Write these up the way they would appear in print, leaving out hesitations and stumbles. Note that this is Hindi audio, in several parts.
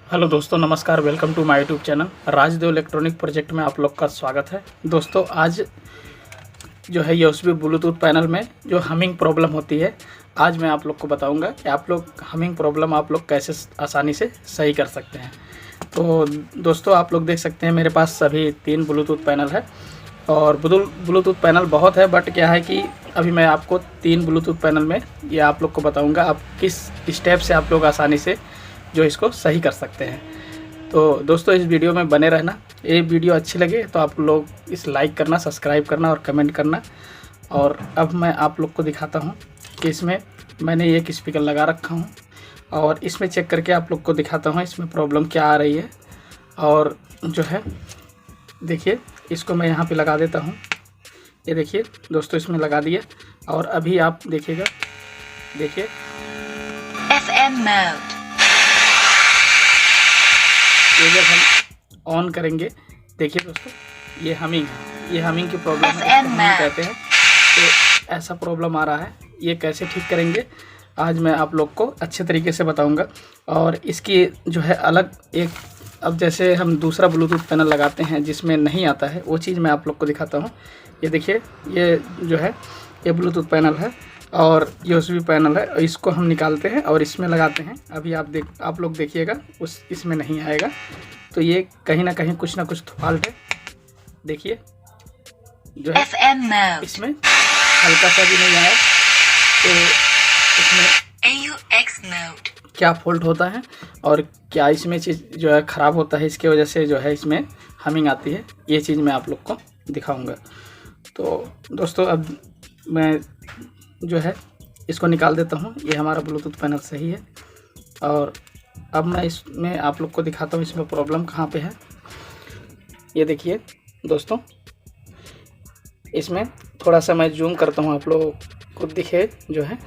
हेलो दोस्तों, नमस्कार। Welcome to my YouTube channel Rajdev electronic project में आप लोग का स्वागत है। दोस्तों, आज जो है यूएसबी ब्लूटूथ पैनल में जो हमिंग प्रॉब्लम होती है, आज मैं आप लोग को बताऊंगा कि आप लोग हमिंग प्रॉब्लम आप लोग कैसे आसानी से सही कर सकते हैं। तो दोस्तों, आप लोग देख सकते हैं मेरे पास अभी 3 ब्लूटूथ पैनल है और ब्लूटूथ पैनल बहुत है, बट क्या है कि अभी मैं आपको 3 ब्लूटूथ पैनल में ये आप लोग को बताऊँगा आप किस स्टेप से आप लोग आसानी से जो इसको सही कर सकते हैं। तो दोस्तों, इस वीडियो में बने रहना। ये वीडियो अच्छी लगे तो आप लोग इस लाइक करना, सब्सक्राइब करना और कमेंट करना। और अब मैं आप लोग को दिखाता हूँ कि इसमें मैंने एक स्पीकर लगा रखा हूँ और इसमें चेक करके आप लोग को दिखाता हूँ इसमें प्रॉब्लम क्या आ रही है। और जो है देखिए, इसको मैं यहाँ पे लगा देता हूँ। ये देखिए दोस्तों, इसमें लगा दिया और अभी आप देखिएगा, देखिए FM mode. ये जब हम ऑन करेंगे, देखिए दोस्तों, ये हमिंग की प्रॉब्लम है, इसको हमिंग कहते हैं। तो ऐसा प्रॉब्लम आ रहा है, ये कैसे ठीक करेंगे आज मैं आप लोग को अच्छे तरीके से बताऊंगा। और इसकी जो है अलग एक, अब जैसे हम दूसरा ब्लूटूथ पैनल लगाते हैं जिसमें नहीं आता है, वो चीज़ मैं आप लोग को दिखाता हूँ। ये देखिए, ये जो है ये ब्लूटूथ पैनल है और यूएसबी पैनल है, और इसको हम निकालते हैं और इसमें लगाते हैं। अभी आप लोग देखिएगा, इसमें नहीं आएगा। तो ये कहीं ना कहीं कुछ ना कुछ फॉल्ट है। देखिए जो है इसमें हल्का सा भी नहीं आया। तो इसमें AUX mode. क्या फॉल्ट होता है और क्या इसमें चीज़ जो है ख़राब होता है, इसके वजह से जो है इसमें हमिंग आती है, ये चीज़ मैं आप लोग को दिखाऊंगा। तो दोस्तों, अब मैं जो है इसको निकाल देता हूँ। ये हमारा ब्लूटूथ पैनल सही है और अब मैं इसमें आप लोग को दिखाता हूँ इसमें प्रॉब्लम कहाँ पे है। ये देखिए दोस्तों, इसमें थोड़ा सा मैं जूम करता हूँ, आप लोगों को दिखे जो है।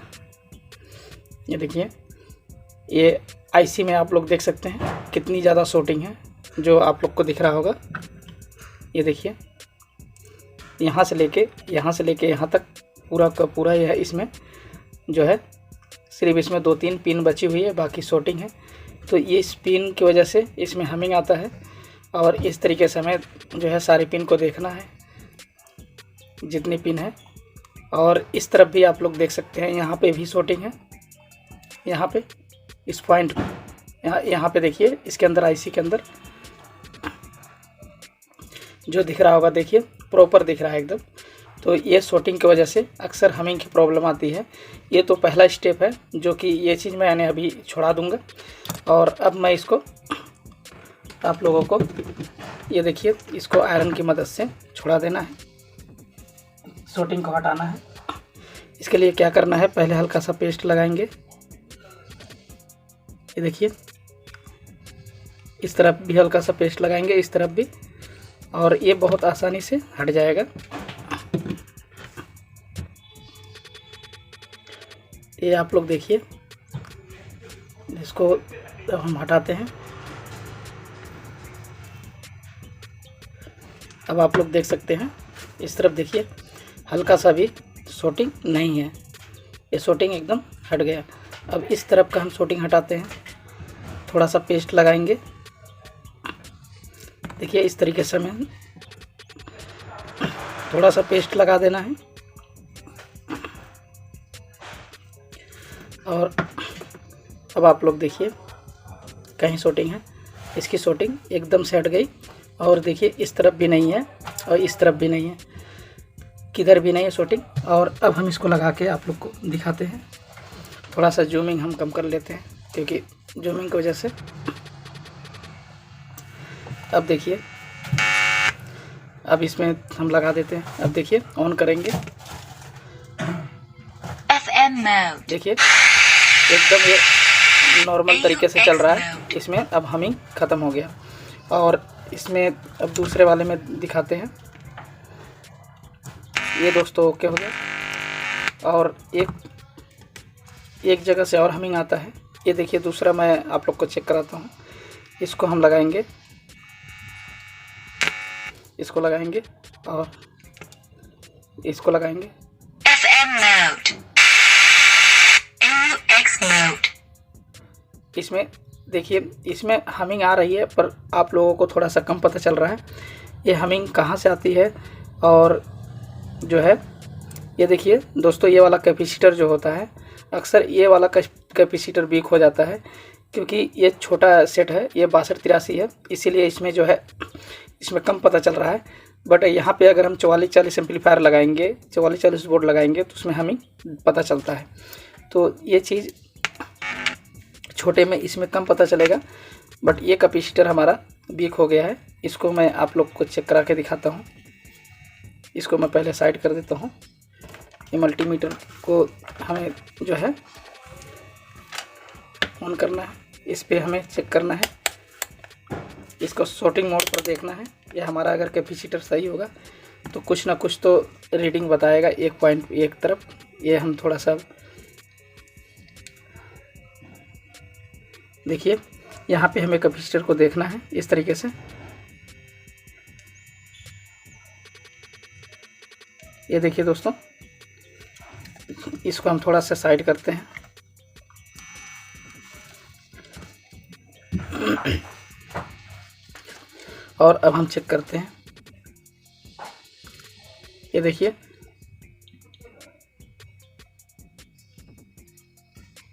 ये देखिए, ये आईसी में आप लोग देख सकते हैं कितनी ज़्यादा शॉर्टिंग है, जो आप लोग को दिख रहा होगा। ये देखिए, यहाँ से लेके यहाँ तक पूरा का पूरा यह है। इसमें जो है सिर्फ इसमें 2-3 पिन बची हुई है, बाकी शॉर्टिंग है। तो ये इस पिन की वजह से इसमें हमिंग आता है। और इस तरीके से हमें जो है सारी पिन को देखना है, जितनी पिन है। और इस तरफ भी आप लोग देख सकते हैं, यहाँ पे भी शॉर्टिंग है। यहाँ पे इस पॉइंट यहाँ पे देखिए, इसके अंदर आईसी के अंदर जो दिख रहा होगा, देखिए प्रॉपर दिख रहा है एकदम। तो ये शॉर्टिंग की वजह से अक्सर हमिंग की प्रॉब्लम आती है। ये तो पहला स्टेप है, जो कि ये चीज़ मैंने अभी छोड़ा दूंगा। और अब मैं इसको आप लोगों को, ये देखिए, इसको आयरन की मदद से छुड़ा देना है, शॉर्टिंग को हटाना है। इसके लिए क्या करना है, पहले हल्का सा पेस्ट लगाएंगे। ये देखिए, इस तरफ भी हल्का सा पेस्ट लगाएंगे, इस तरफ भी, और ये बहुत आसानी से हट जाएगा। ये आप लोग देखिए, इसको जब हम हटाते हैं, अब आप लोग देख सकते हैं इस तरफ देखिए, हल्का सा भी शॉर्टिंग नहीं है, ये शॉर्टिंग एकदम हट गया। अब इस तरफ का हम शॉर्टिंग हटाते हैं, थोड़ा सा पेस्ट लगाएंगे। देखिए, इस तरीके से हमें थोड़ा सा पेस्ट लगा देना है। और अब आप लोग देखिए, कहीं शॉर्टिंग है, इसकी शॉर्टिंग एकदम से हट गई। और देखिए, इस तरफ भी नहीं है और इस तरफ भी नहीं है, किधर भी नहीं है शॉर्टिंग। और अब हम इसको लगा के आप लोग को दिखाते हैं। थोड़ा सा जूमिंग हम कम कर लेते हैं, क्योंकि जूमिंग की वजह से। अब देखिए, अब इसमें हम लगा देते हैं। अब देखिए, ऑन करेंगे, FM mode. देखिए एकदम ये नॉर्मल तरीके से चल रहा है। इसमें अब हमिंग ख़त्म हो गया। और इसमें अब दूसरे वाले में दिखाते हैं। ये दोस्तों ओके हो गया। और एक जगह से और हमिंग आता है। ये देखिए, दूसरा मैं आप लोग को चेक कराता हूँ। इसको हम लगाएंगे, इसको लगाएंगे और इसको लगाएंगे। FM mode. AUX mode. इसमें देखिए इसमें हमिंग आ रही है, पर आप लोगों को थोड़ा सा कम पता चल रहा है। ये हमिंग कहाँ से आती है और जो है ये देखिए दोस्तों, ये वाला कैपेसिटर जो होता है, अक्सर ये वाला कैपेसिटर वीक हो जाता है, क्योंकि ये छोटा सेट है, ये 6283 है, इसीलिए इसमें जो है इसमें कम पता चल रहा है। बट यहाँ पे अगर हम 4440 एम्पलीफायर लगाएंगे, 4440 बोर्ड लगाएंगे, तो उसमें हमें पता चलता है। तो ये चीज़ छोटे में इसमें कम पता चलेगा, बट ये कैपेसिटर हमारा वीक हो गया है। इसको मैं आप लोग को चेक करा के दिखाता हूँ। इसको मैं पहले साइड कर देता हूँ। ये मल्टीमीटर को हमें जो है ऑन करना है, इस पे हमें चेक करना है, इसको शॉर्टिंग मोड पर देखना है। ये हमारा अगर कैपेसिटर सही होगा तो कुछ ना कुछ तो रीडिंग बताएगा 1.1 तरफ। ये हम थोड़ा सा देखिए, यहाँ पे हमें कैपेसिटर को देखना है इस तरीके से। ये देखिए दोस्तों, इसको हम थोड़ा सा साइड करते हैं। और अब हम चेक करते हैं। ये देखिए,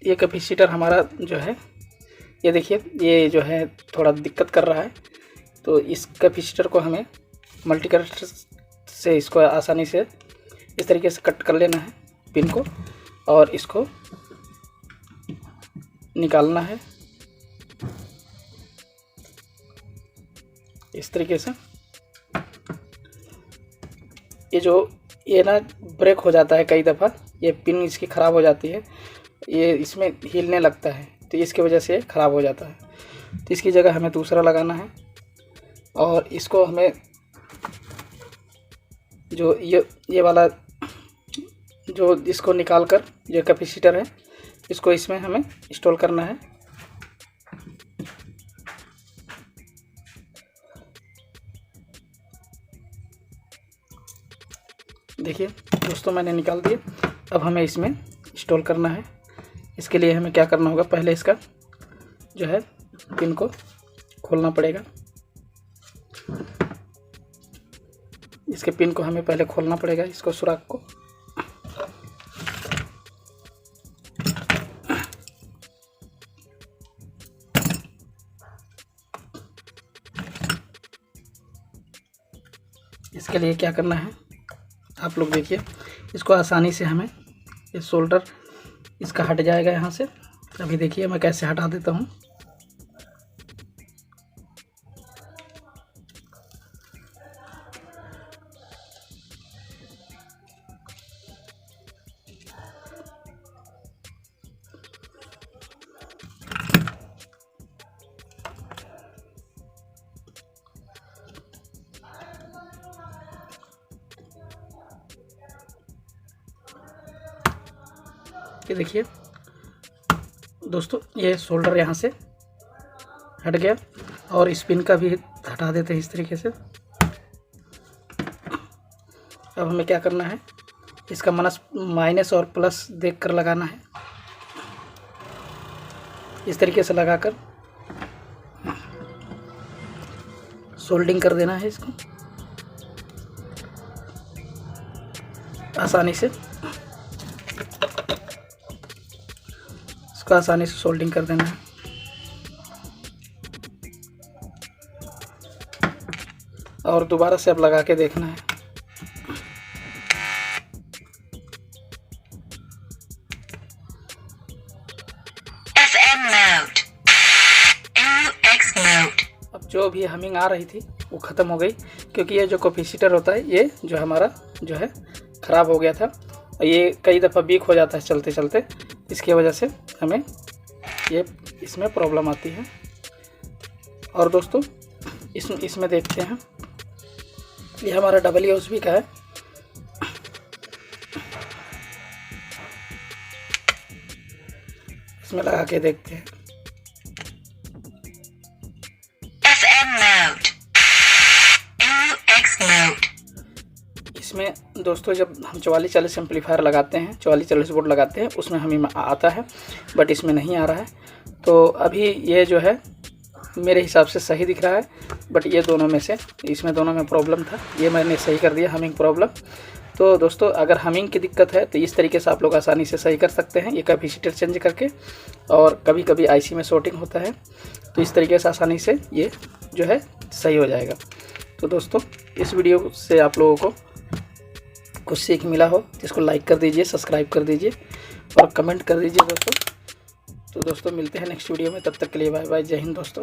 ये कैपेसिटर हमारा जो है, ये देखिए ये जो है थोड़ा दिक्कत कर रहा है। तो इस कैपेसिटर को हमें मल्टी कट से इसको आसानी से इस तरीके से कट कर लेना है पिन को, और इसको निकालना है इस तरीके से। ये ना ब्रेक हो जाता है कई दफ़ा, ये पिन इसकी ख़राब हो जाती है, ये इसमें हिलने लगता है, तो इसकी वजह से ख़राब हो जाता है। तो इसकी जगह हमें दूसरा लगाना है, और इसको हमें जो ये वाला जो इसको निकाल कर जो कैपेसिटर है, इसको इसमें हमें इंस्टॉल करना है। देखिए दोस्तों, मैंने निकाल दिए। अब हमें इसमें इंस्टॉल करना है। इसके लिए हमें क्या करना होगा, पहले इसका जो है पिन को खोलना पड़ेगा। इसके पिन को हमें पहले खोलना पड़ेगा, इसको सुराख को। इसके लिए क्या करना है, आप लोग देखिए, इसको आसानी से हमें ये शोल्डर इसका हट जाएगा यहाँ से। अभी देखिए मैं कैसे हटा देता हूँ। ये देखिए दोस्तों, ये शोल्डर यहाँ से हट गया, और इस पिन का भी हटा देते हैं इस तरीके से। अब हमें क्या करना है, इसका माइनस और प्लस देख कर लगाना है। इस तरीके से लगाकर सोल्डिंग कर देना है इसको आसानी से। आसानी से सोल्डिंग कर देना है। और दोबारा से अब लगा के देखना है। FM mode. MUX mode. अब जो भी हमिंग आ रही थी वो ख़त्म हो गई, क्योंकि ये जो कैपेसिटर होता है, ये जो हमारा जो है ख़राब हो गया था। ये कई दफ़ा वीक हो जाता है चलते चलते, इसकी वजह से हमें इसमें प्रॉब्लम आती है। और दोस्तों इसमें देखते हैं, ये हमारा WSB का है। इसमें लगा के देखते हैं। FM mode. MUX mode. इसमें दोस्तों जब हम 4440 एम्पलीफायर लगाते हैं, 4440 बोर्ड लगाते हैं, उसमें हमें आता है, बट इसमें नहीं आ रहा है। तो अभी ये जो है मेरे हिसाब से सही दिख रहा है, बट ये दोनों में से इसमें दोनों में प्रॉब्लम था, ये मैंने सही कर दिया हमिंग प्रॉब्लम। तो दोस्तों अगर हमिंग की दिक्कत है तो इस तरीके से आप लोग आसानी से सही कर सकते हैं ये कैपेसिटर चेंज करके। और कभी कभी आईसी में शॉर्टिंग होता है तो इस तरीके से आसानी से ये जो है सही हो जाएगा। तो दोस्तों इस वीडियो से आप लोगों को कुछ सीख मिला हो, इसको लाइक कर दीजिए, सब्सक्राइब कर दीजिए और कमेंट कर दीजिए दोस्तों। तो दोस्तों मिलते हैं नेक्स्ट वीडियो में, तब तक के लिए बाय बाय, जय हिंद दोस्तों।